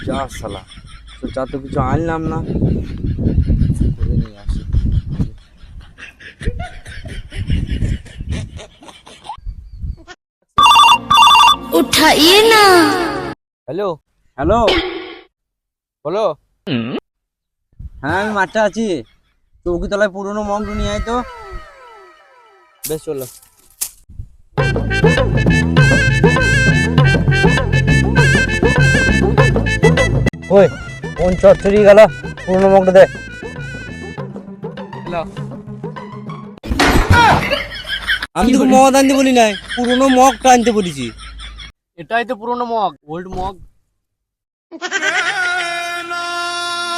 যা শালা, তো যা তো কিছু আনলাম না, করে নিয়ে আসি। उठाइए ना। হ্যালো হ্যালো, বলো। হ্যাঁ আমি মাঠে আছি, চৌকিতলায় পুরোনো মগটা নিয়ে আয় তো। বেশ চলো। ওই কোন চচ্চড়ি গেল, পুরোনো মগটা দে। আমি তোকে মদ আনতে বলি নাই, পুরোনো মগটা আনতে বলেছি। এটাই তো পুরোনো মগ, ওল্ড মগ।